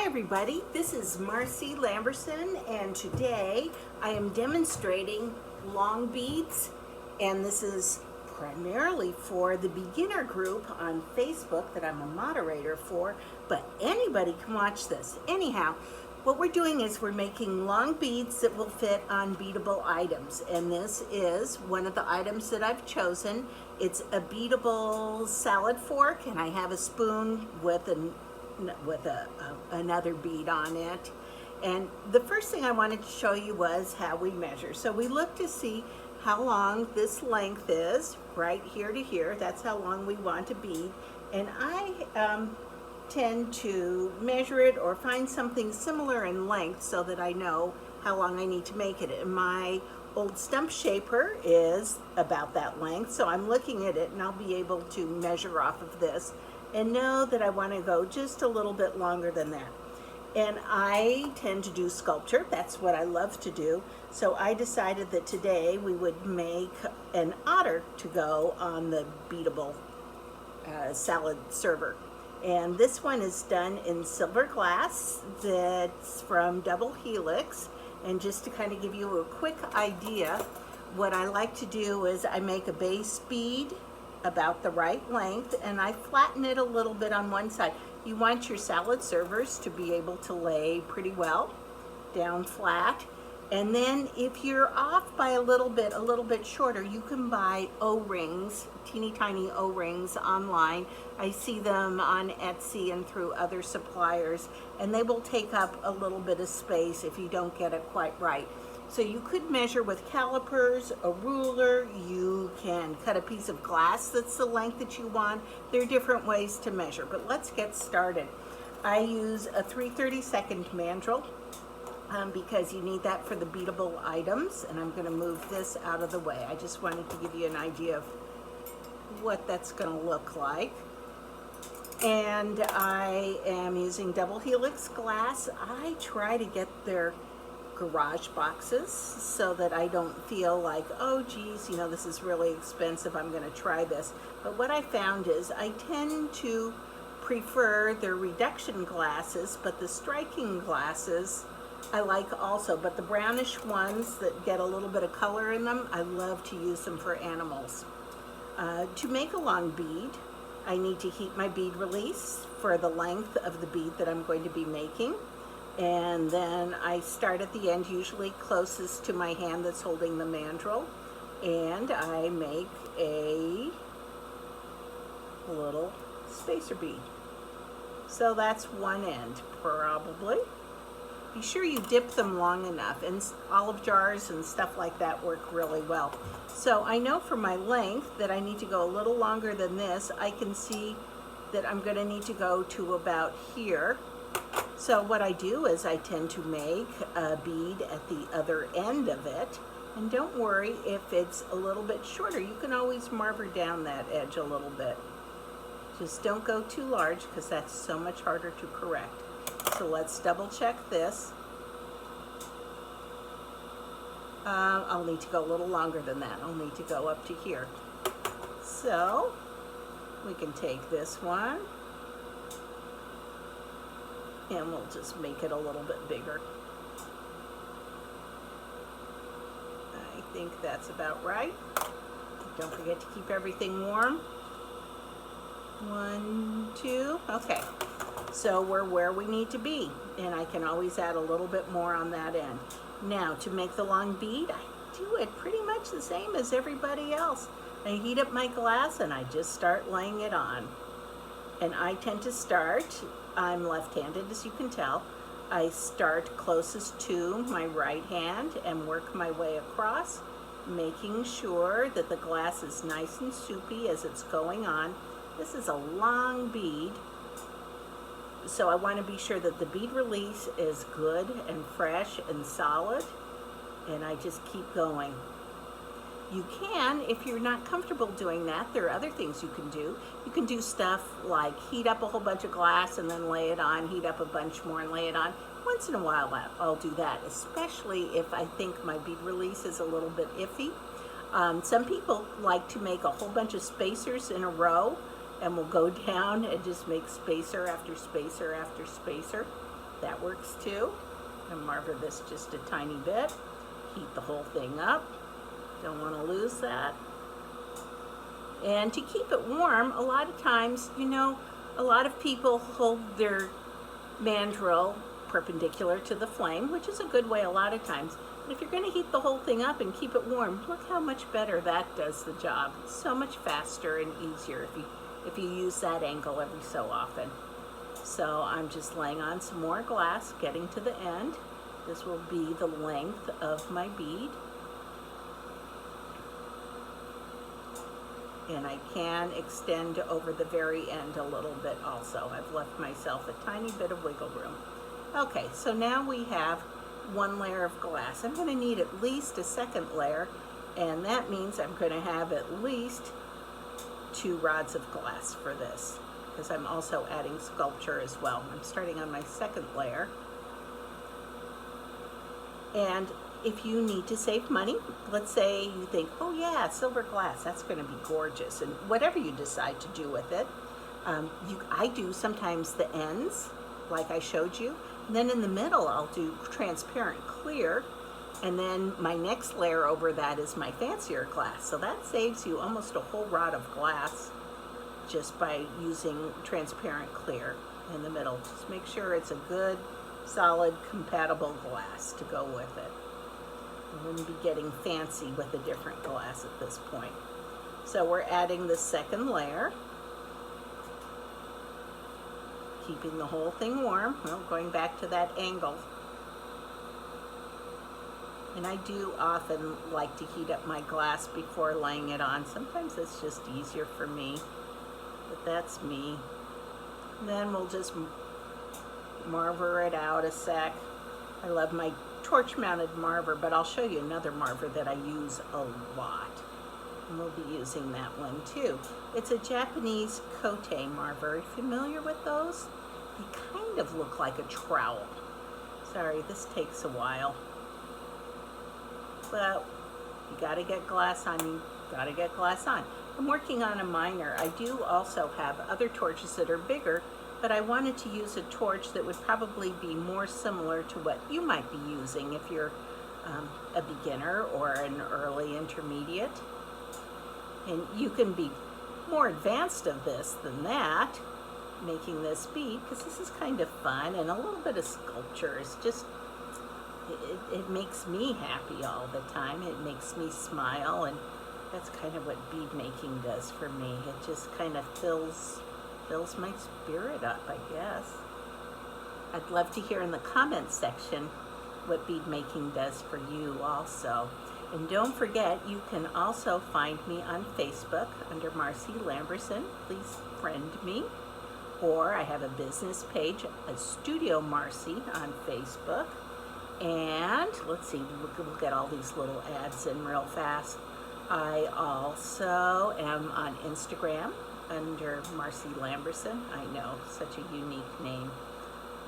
Hi everybody, this is Marcy Lamberson, and today I am demonstrating long beads, and this is primarily for the beginner group on Facebook that I'm a moderator for, but anybody can watch this. Anyhow, what we're doing is we're making long beads that will fit on beadable items, and this is one of the items that I've chosen. It's a beadable salad fork, and I have a spoon with another bead on it. And the first thing I wanted to show you was how we measure. So we look to see how long this length is, right here to here. That's how long we want a bead. And I tend to measure it or find something similar in length so that I know how long I need to make it. And my old stump shaper is about that length, so I'm looking at it and I'll be able to measure off of this and know that I want to go just a little bit longer than that. And I tend to do sculpture. That's what I love to do. So I decided that today we would make an otter to go on the beadable salad server. And this one is done in silver glass that's from Double Helix. And just to kind of give you a quick idea, what I like to do is I make a base bead about the right length, and I flatten it a little bit on one side. You want your salad servers to be able to lay pretty well down flat. And then if you're off by a little bit shorter, you can buy O-rings, teeny tiny O-rings online. I see them on Etsy and through other suppliers, and they will take up a little bit of space if you don't get it quite right. So you could measure with calipers, a ruler, you can cut a piece of glass that's the length that you want. There are different ways to measure, but let's get started. I use a 3/32 mandrel because you need that for the beadable items, and I'm gonna move this out of the way. I just wanted to give you an idea of what that's gonna look like. And I am using Double Helix glass. I try to get their garage boxes so that I don't feel like, oh geez, you know, this is really expensive, I'm going to try this. But what I found is I tend to prefer their reduction glasses, but the striking glasses I like also. But the brownish ones that get a little bit of color in them, I love to use them for animals. To make a long bead, I need to heat my bead release for the length of the bead that I'm going to be making. And then I start at the end, usually closest to my hand that's holding the mandrel, and I make a little spacer bead. So that's one end, probably. Be sure you dip them long enough, and olive jars and stuff like that work really well. So I know for my length that I need to go a little longer than this. I can see that I'm going to need to go to about here. So what I do is I tend to make a bead at the other end of it. And don't worry if it's a little bit shorter. You can always marver down that edge a little bit. Just don't go too large because that's so much harder to correct. So let's double check this. I'll need to go a little longer than that. I'll need to go up to here. So we can take this one, and we'll just make it a little bit bigger. I think that's about right. Don't forget to keep everything warm. 1, 2, okay. So we're where we need to be, and I can always add a little bit more on that end. Now, to make the long bead, I do it pretty much the same as everybody else. I heat up my glass and I just start laying it on. And I tend to start, I'm left-handed as you can tell, I start closest to my right hand and work my way across, making sure that the glass is nice and soupy as it's going on. This is a long bead, so I want to be sure that the bead release is good and fresh and solid, and I just keep going. You can, if you're not comfortable doing that, there are other things you can do. You can do stuff like heat up a whole bunch of glass and then lay it on, heat up a bunch more and lay it on. Once in a while I'll do that, especially if I think my bead release is a little bit iffy. Some people like to make a whole bunch of spacers in a row, and we'll go down and just make spacer after spacer after spacer. That works too. And marver this just a tiny bit. Heat the whole thing up. Don't want to lose that. And to keep it warm, a lot of times, you know, a lot of people hold their mandrel perpendicular to the flame, which is a good way a lot of times. But if you're going to heat the whole thing up and keep it warm, look how much better that does the job. It's so much faster and easier if you use that angle every so often. So I'm just laying on some more glass, getting to the end. This will be the length of my bead. And I can extend over the very end a little bit also. I've left myself a tiny bit of wiggle room. Okay, so now we have one layer of glass. I'm going to need at least a second layer, and that means I'm going to have at least 2 rods of glass for this, because I'm also adding sculpture as well. I'm starting on my second layer. And if you need to save money, let's say you think, oh yeah, silver glass, that's going to be gorgeous, and whatever you decide to do with it, I do sometimes the ends, like I showed you, and then in the middle I'll do transparent clear, and then my next layer over that is my fancier glass. So that saves you almost a whole rod of glass just by using transparent clear in the middle. Just make sure it's a good, solid, compatible glass to go with it. I wouldn't be getting fancy with a different glass at this point. So we're adding the second layer, keeping the whole thing warm. Well, going back to that angle. And I do often like to heat up my glass before laying it on. Sometimes it's just easier for me, but that's me. And then we'll just marver it out a sec. I love my torch-mounted marver, but I'll show you another marver that I use a lot. And we'll be using that one too. It's a Japanese kote marver. Are you familiar with those? They kind of look like a trowel. Sorry, this takes a while. But you gotta get glass on, you gotta get glass on. I'm working on a minor. I do also have other torches that are bigger, but I wanted to use a torch that would probably be more similar to what you might be using if you're a beginner or an early intermediate. And you can be more advanced of this than that, making this bead, because this is kind of fun, and a little bit of sculpture is just, it makes me happy all the time. It makes me smile, and that's kind of what bead making does for me. It just kind of fills my spirit up, I guess. I'd love to hear in the comments section what bead making does for you also. And don't forget, you can also find me on Facebook under Marcy Lamberson. Please friend me. Or I have a business page, a Studio Marcy on Facebook. And let's see, we'll get all these little ads in real fast. I also am on Instagram under Marcy Lamberson. I know, such a unique name.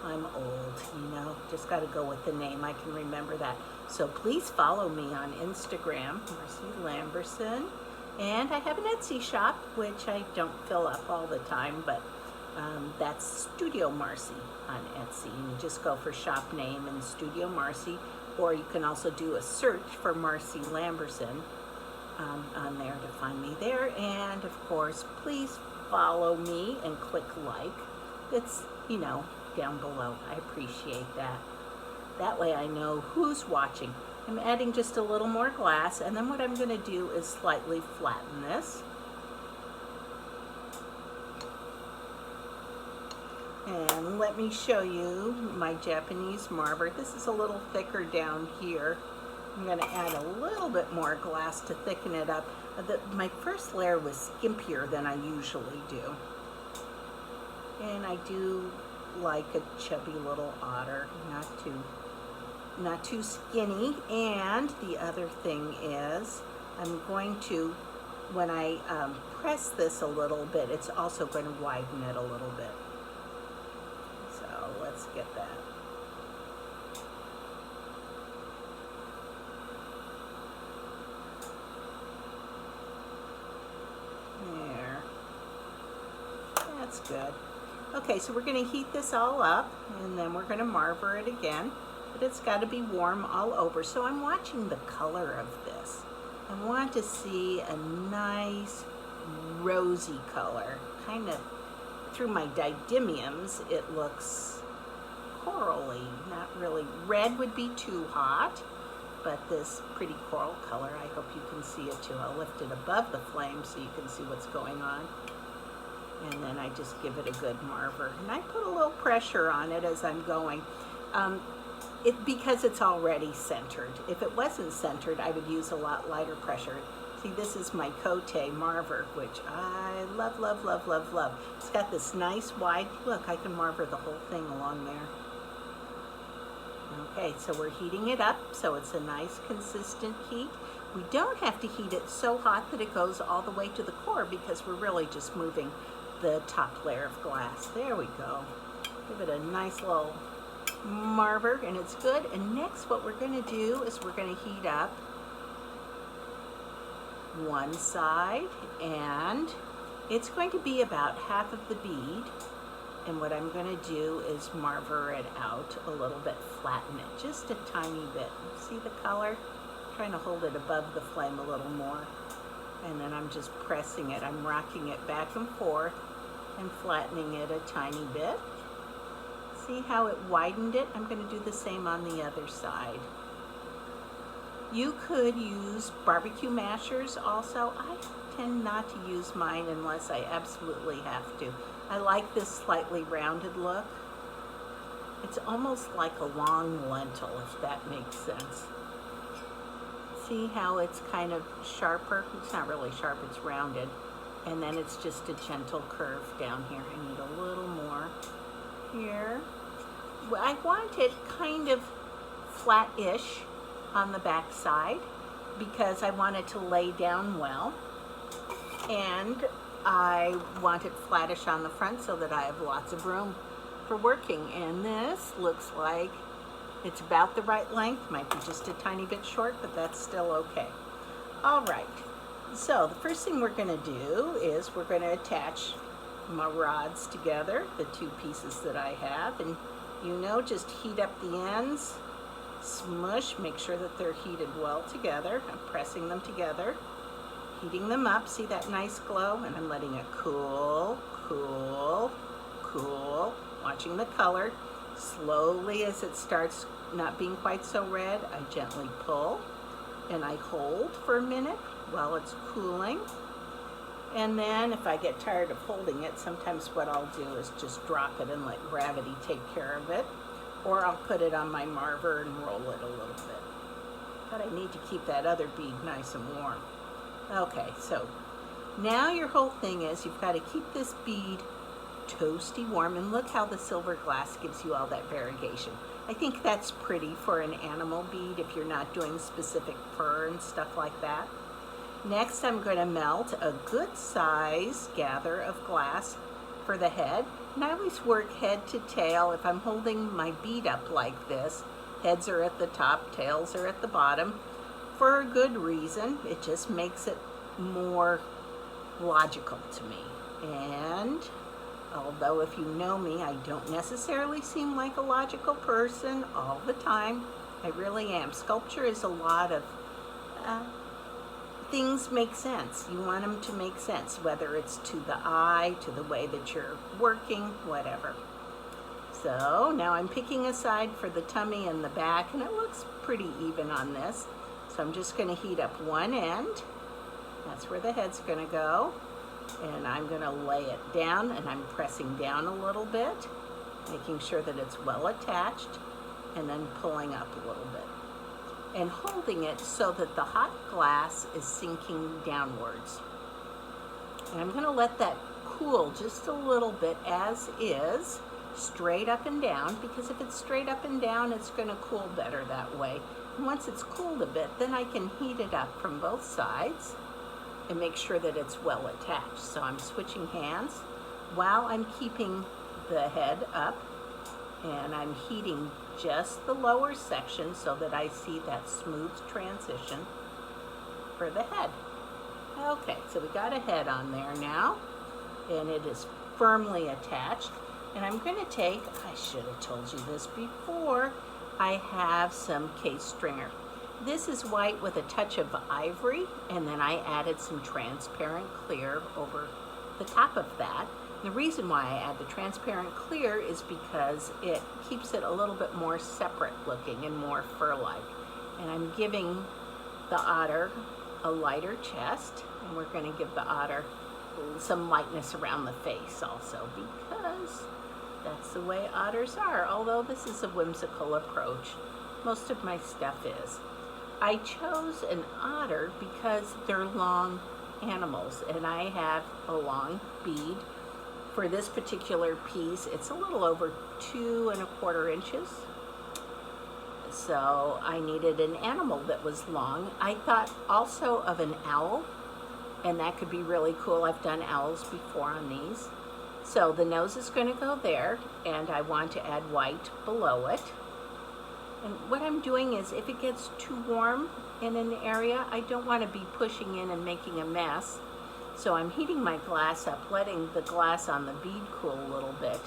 I'm old, you know, just got to go with the name. I can remember that. So please follow me on Instagram, Marcy Lamberson. And I have an Etsy shop, which I don't fill up all the time, but that's Studio Marcy on Etsy. You just go for shop name and Studio Marcy, or you can also do a search for Marcy Lamberson on there to find me there. And of course, please follow me and click like. It's, you know, down below. I appreciate that. That way I know who's watching. I'm adding just a little more glass, and then what I'm going to do is slightly flatten this. And let me show you my Japanese marver. This is a little thicker down here. I'm going to add a little bit more glass to thicken it up. My first layer was skimpier than I usually do. And I do like a chubby little otter, not too skinny. And the other thing is, I'm going to, when I press this a little bit, it's also going to widen it a little bit. So let's get that. There. That's good. Okay, so we're going to heat this all up, and then we're going to marver it again, but it's got to be warm all over. So I'm watching the color of this. I want to see a nice rosy color. Kind of through my didymiums, it looks corally, not really. Red would be too hot, but this pretty coral color, I hope you can see it too. I'll lift it above the flame so you can see what's going on. And then I just give it a good marver. And I put a little pressure on it as I'm going. Because it's already centered. If it wasn't centered, I would use a lot lighter pressure. See, this is my Cote marver, which I love, love, love, love, love. It's got this nice wide, look, I can marver the whole thing along there. Okay, so we're heating it up, so it's a nice consistent heat. We don't have to heat it so hot that it goes all the way to the core because we're really just moving the top layer of glass. There we go. Give it a nice little marver, and it's good. And next what we're going to do is we're going to heat up one side, and it's going to be about half of the bead. And what I'm going to do is marver it out a little bit, flatten it just a tiny bit. See the color? I'm trying to hold it above the flame a little more. And then I'm just pressing it. I'm rocking it back and forth and flattening it a tiny bit. See how it widened it? I'm going to do the same on the other side. You could use barbecue mashers also. I tend not to use mine unless I absolutely have to. I like this slightly rounded look. It's almost like a long lentil, if that makes sense. See how it's kind of sharper? It's not really sharp, it's rounded. And then it's just a gentle curve down here. I need a little more here. Well, I want it kind of flat-ish on the back side because I want it to lay down well. And I want it flattish on the front so that I have lots of room for working. And this looks like it's about the right length. Might be just a tiny bit short, but that's still okay. All right, so the first thing we're gonna do is we're gonna attach my rods together, the two pieces that I have, and you know, just heat up the ends, smush, make sure that they're heated well together. I'm pressing them together, heating them up. See that nice glow? And I'm letting it cool, cool, cool. Watching the color. Slowly, as it starts not being quite so red, I gently pull and I hold for a minute while it's cooling. And then if I get tired of holding it, sometimes what I'll do is just drop it and let gravity take care of it. Or I'll put it on my marver and roll it a little bit. But I need to keep that other bead nice and warm. Okay, so now your whole thing is you've got to keep this bead toasty warm, and look how the silver glass gives you all that variegation. I think that's pretty for an animal bead if you're not doing specific fur and stuff like that. Next, I'm going to melt a good size gather of glass for the head. And I always work head to tail. If I'm holding my bead up like this, heads are at the top, tails are at the bottom, for a good reason. It just makes it more logical to me. And although if you know me, I don't necessarily seem like a logical person all the time. I really am. Sculpture is a lot of things make sense. You want them to make sense, whether it's to the eye, to the way that you're working, whatever. So now I'm picking a side for the tummy and the back, and it looks pretty even on this. So I'm just going to heat up one end. That's where the head's going to go. And I'm going to lay it down, and I'm pressing down a little bit, making sure that it's well attached, and then pulling up a little bit. And holding it so that the hot glass is sinking downwards. And I'm going to let that cool just a little bit as is, straight up and down, because if it's straight up and down, it's going to cool better that way. And once it's cooled a bit, then I can heat it up from both sides and make sure that it's well attached. So I'm switching hands while I'm keeping the head up, and I'm heating just the lower section so that I see that smooth transition for the head. Okay, so we got a head on there now, and it is firmly attached. And I'm going to take, I should have told you this before, I have some case stringer. This is white with a touch of ivory, and then I added some transparent clear over the top of that. The reason why I add the transparent clear is because it keeps it a little bit more separate looking and more fur-like. And I'm giving the otter a lighter chest, and we're going to give the otter some lightness around the face also, because that's the way otters are. Although this is a whimsical approach, most of my stuff is. I chose an otter because they're long animals, and I have a long bead. For this particular piece, it's a little over 2 1/4 inches. So I needed an animal that was long. I thought also of an owl, and that could be really cool. I've done owls before on these. So the nose is going to go there, and I want to add white below it. And what I'm doing is, if it gets too warm in an area, I don't want to be pushing in and making a mess. So I'm heating my glass up, letting the glass on the bead cool a little bit,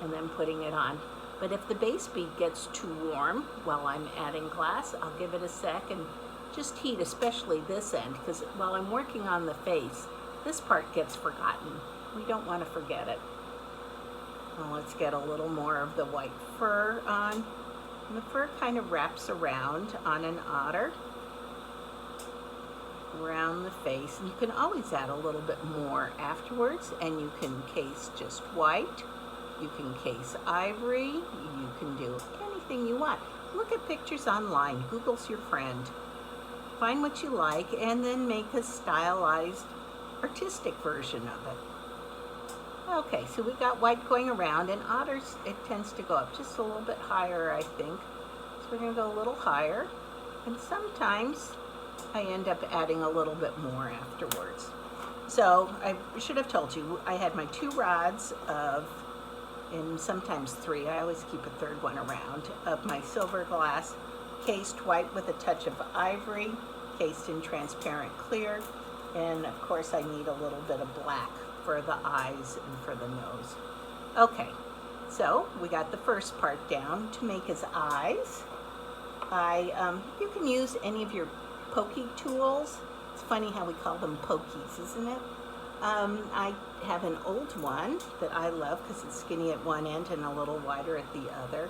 and then putting it on. But if the base bead gets too warm while I'm adding glass, I'll give it a sec and just heat, especially this end, because while I'm working on the face, this part gets forgotten. We don't want to forget it. Now let's get a little more of the white fur on. And the fur kind of wraps around on an otter, around the face. And you can always add a little bit more afterwards, and you can case just white. You can case ivory. You can do anything you want. Look at pictures online. Google's your friend. Find what you like, and then make a stylized, artistic version of it. Okay, so we got white going around, and otters, it tends to go up just a little bit higher, I think. So we're going to go a little higher, and sometimes I end up adding a little bit more afterwards. So I should have told you, I had my 2 rods of, and sometimes 3, I always keep a 3rd one around, of my silver glass, cased white with a touch of ivory, cased in transparent clear, and of course I need a little bit of black for the eyes and for the nose. Okay, so we got the first part down. To make his eyes, you can use any of your pokey tools. It's funny how we call them pokies, isn't it? I have an old one that I love because it's skinny at one end and a little wider at the other.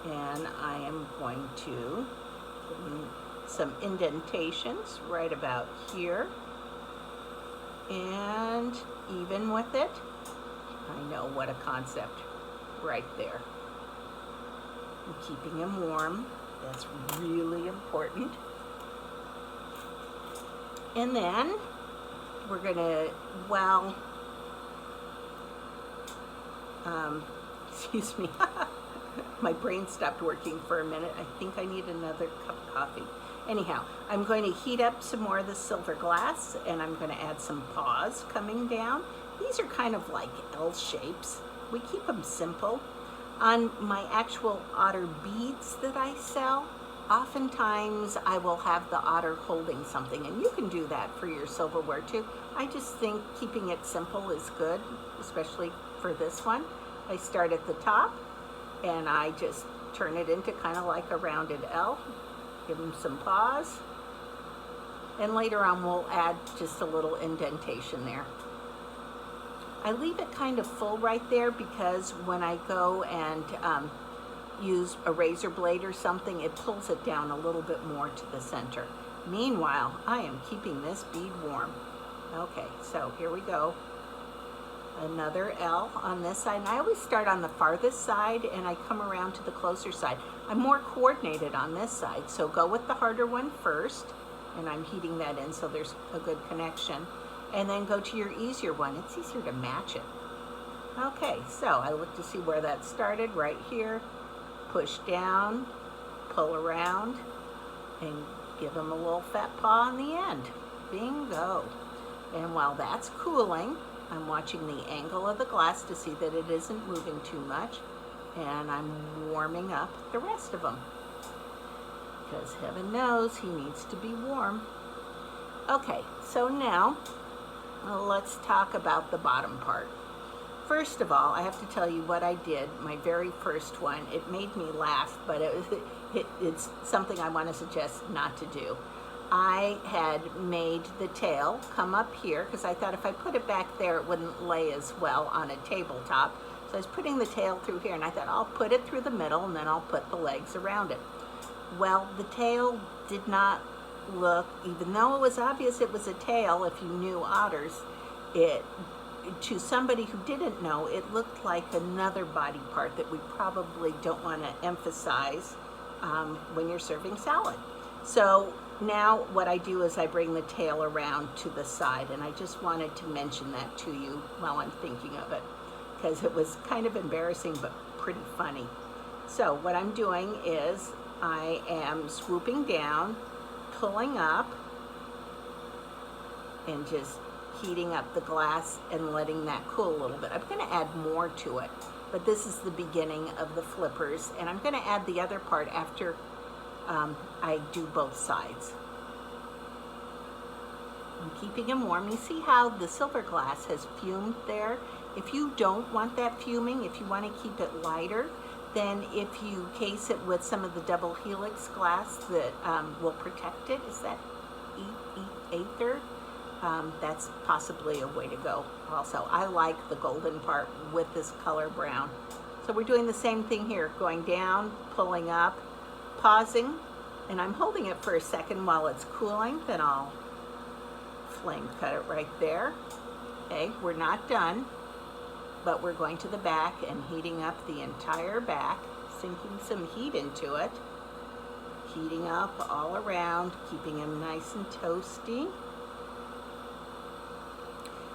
And I am going to put in some indentations right about here. And even with it, I know what a concept right there. And keeping him warm, that's really important. And then we're gonna, excuse me, my brain stopped working for a minute. I think I need another cup of coffee. Anyhow, I'm going to heat up some more of the silver glass, and I'm going to add some paws coming down. These are kind of like L shapes. We keep them simple. On my actual otter beads that I sell, oftentimes I will have the otter holding something, and you can do that for your silverware too. I just think keeping it simple is good, especially for this one. I start at the top, and I just turn it into kind of like a rounded L. Give him some paws, and later on we'll add just a little indentation there. I leave it kind of full right there because when I go and use a razor blade or something, it pulls it down a little bit more to the center. Meanwhile, I am keeping this bead warm. Okay, so here we go. Another L on this side, and I always start on the farthest side and I come around to the closer side. I'm more coordinated on this side, so go with the harder one first, and I'm heating that in so there's a good connection, and then go to your easier one. It's easier to match it. Okay, so I look to see where that started, right here. Push down, pull around, and give them a little fat paw on the end. Bingo. And while that's cooling, I'm watching the angle of the glass to see that it isn't moving too much, and I'm warming up the rest of them, because heaven knows he needs to be warm. Okay, so now let's talk about the bottom part. First of all, I have to tell you what I did, my very first one. It made me laugh, but it's something I want to suggest not to do. I had made the tail come up here because I thought if I put it back there, it wouldn't lay as well on a tabletop. So I was putting the tail through here, and I thought I'll put it through the middle and then I'll put the legs around it. Well, the tail did not look, even though it was obvious it was a tail, if you knew otters, to somebody who didn't know, it looked like another body part that we probably don't want to emphasize when you're serving salad. So now what I do is I bring the tail around to the side, and I just wanted to mention that to you while I'm thinking of it, because it was kind of embarrassing but pretty funny. So what I'm doing is I am swooping down, pulling up, and just heating up the glass and letting that cool a little bit. I'm going to add more to it, but this is the beginning of the flippers, and I'm going to add the other part after I do both sides. I'm keeping them warm. You see how the silver glass has fumed there? If you don't want that fuming, if you want to keep it lighter, then if you case it with some of the double helix glass that will protect it, is that Aether? That's possibly a way to go also. I like the golden part with this color brown. So we're doing the same thing here, going down, pulling up, pausing, and I'm holding it for a second while it's cooling, then I'll flame cut it right there. Okay, we're not done, but we're going to the back and heating up the entire back, sinking some heat into it, heating up all around, keeping them nice and toasty.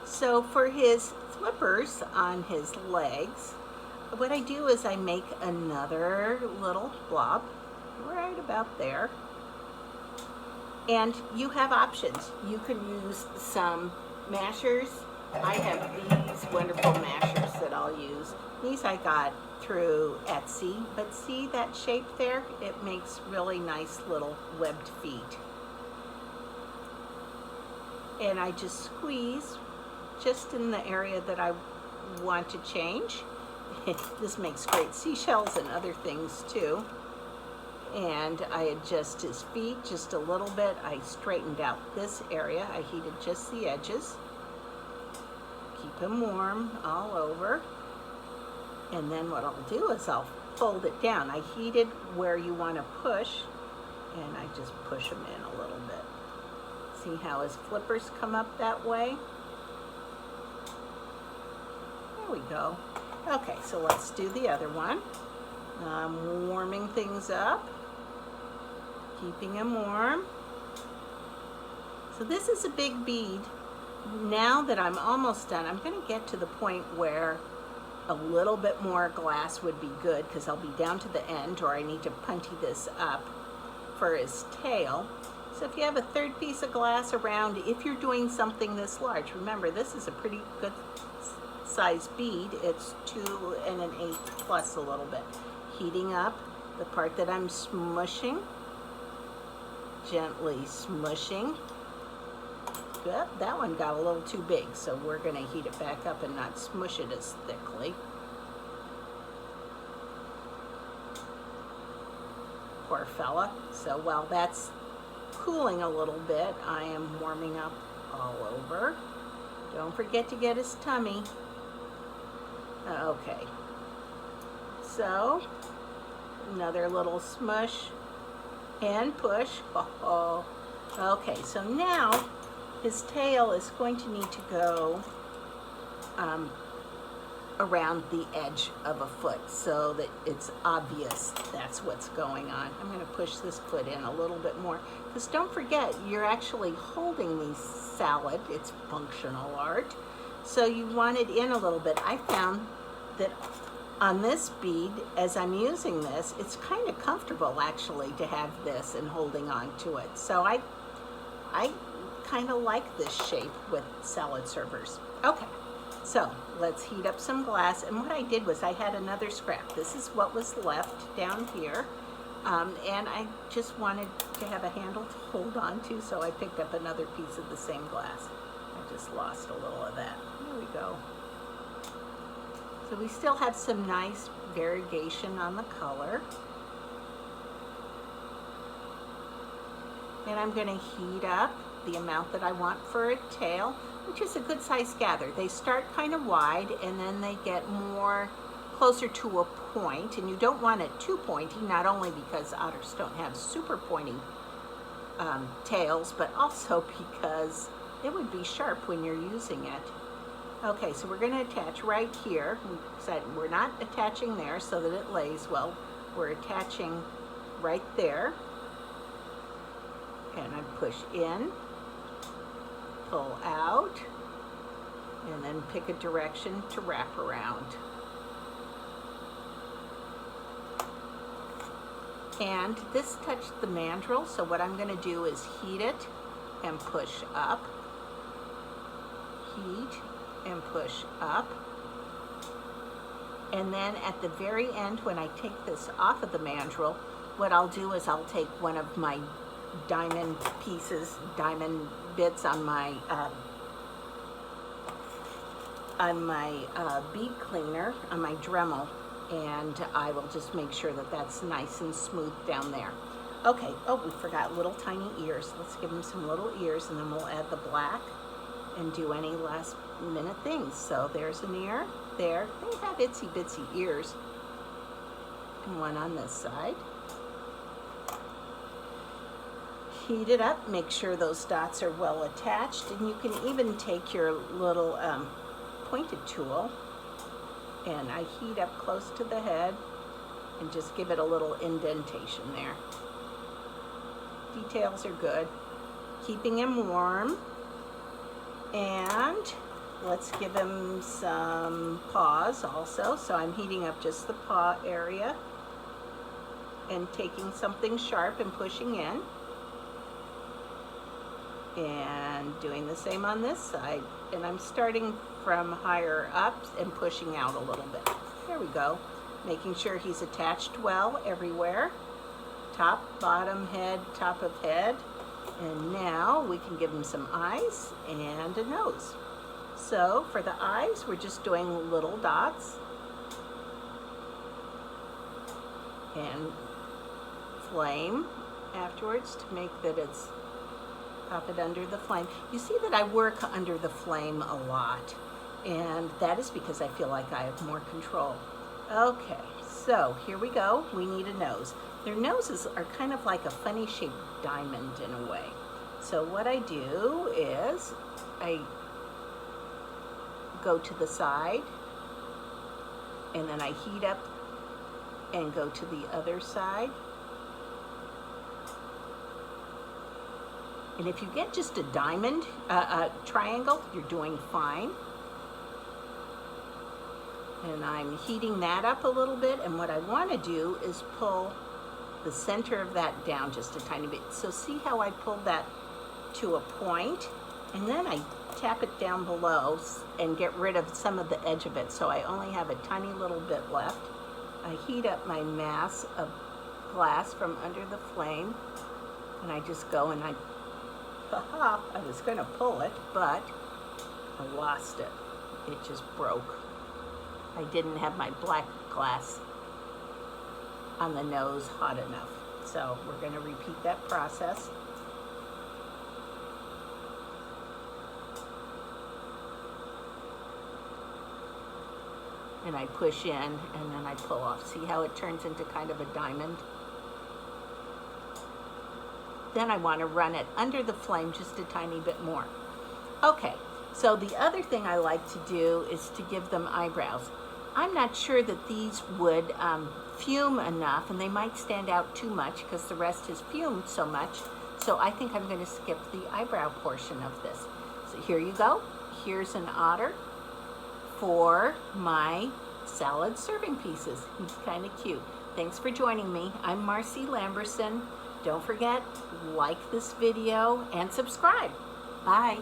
So for his flippers on his legs, what I do is I make another little blob right about there. And you have options. You can use some mashers. I have these wonderful mashers that I'll use. These I got through Etsy, but see that shape there? It makes really nice little webbed feet. And I just squeeze just in the area that I want to change. This makes great seashells and other things too. And I adjust his feet just a little bit. I straightened out this area. I heated just the edges. Keep him warm all over. And then what I'll do is I'll fold it down. I heated where you want to push, and I just push him in a little bit. See how his flippers come up that way? There we go. Okay, so let's do the other one. I'm warming things up, keeping them warm. So this is a big bead. Now that I'm almost done, I'm going to get to the point where a little bit more glass would be good, because I'll be down to the end, or I need to punchy this up for his tail. So if you have a third piece of glass around, if you're doing something this large, remember this is a pretty good size bead. It's 2 1/8 plus a little bit. Heating up the part that I'm smushing, gently smushing. Good. That one got a little too big, so we're going to heat it back up and not smush it as thickly. Poor fella. So while that's cooling a little bit, I am warming up all over. Don't forget to get his tummy. Okay. So another little smush and push. Oh. Okay, so now his tail is going to need to go around the edge of a foot so that it's obvious that's what's going on. I'm going to push this foot in a little bit more, because don't forget, you're actually holding the salad. It's functional art. So you want it in a little bit. I found that on this bead, as I'm using this, it's kind of comfortable actually to have this and holding on to it. So I kind of like this shape with salad servers. Okay, so let's heat up some glass. And what I did was I had another scrap. This is what was left down here. And I just wanted to have a handle to hold on to, so I picked up another piece of the same glass. I just lost a little of that. There we go. So we still have some nice variegation on the color. And I'm going to heat up the amount that I want for a tail, which is a good size gather. They start kind of wide and then they get more closer to a point, and you don't want it too pointy, not only because otters don't have super pointy tails, but also because it would be sharp when you're using it. Okay, so we're going to attach right here. We said we're not attaching there so that it lays well. We're attaching right there. And I push in, pull out, and then pick a direction to wrap around. And this touched the mandrel, so what I'm going to do is heat it and push up. Heat and push up. And then at the very end, when I take this off of the mandrel, what I'll do is I'll take one of my diamond pieces, diamond bits on my bead cleaner, on my Dremel, and I will just make sure that that's nice and smooth down there. Okay, oh, we forgot little tiny ears. Let's give them some little ears, and then we'll add the black and do any last minute things. So there's an ear there. They have itsy bitsy ears. And one on this side. Heat it up, make sure those dots are well attached, and you can even take your little pointed tool, and I heat up close to the head and just give it a little indentation there. Details are good. Keeping him warm. And let's give him some paws also. So I'm heating up just the paw area and taking something sharp and pushing in. And doing the same on this side. And I'm starting from higher up and pushing out a little bit. There we go. Making sure he's attached well everywhere. Top, bottom, head, top of head. And now we can give him some eyes and a nose. So for the eyes, we're just doing little dots. And flame afterwards to make that it's, pop it under the flame. You see that I work under the flame a lot, and that is because I feel like I have more control. Okay, so here we go. We need a nose. Their noses are kind of like a funny shaped diamond in a way. So what I do is I go to the side, and then I heat up and go to the other side. And if you get just a diamond, a triangle, you're doing fine. And I'm heating that up a little bit, and what I want to do is pull the center of that down just a tiny bit. So see how I pulled that to a point, and then I tap it down below and get rid of some of the edge of it, so I only have a tiny little bit left. I heat up my mass of glass from under the flame, and I just go and I was going to pull it, but I lost it. It just broke. I didn't have my black glass on the nose hot enough. So we're going to repeat that process. And I push in and then I pull off. See how it turns into kind of a diamond? Then I want to run it under the flame just a tiny bit more. Okay, so the other thing I like to do is to give them eyebrows. I'm not sure that these would fume enough, and they might stand out too much because the rest has fumed so much. So I think I'm going to skip the eyebrow portion of this. So here you go. Here's an otter for my salad serving pieces. He's kind of cute. Thanks for joining me. I'm Marcy Lamberson. Don't forget, like this video and subscribe. Bye.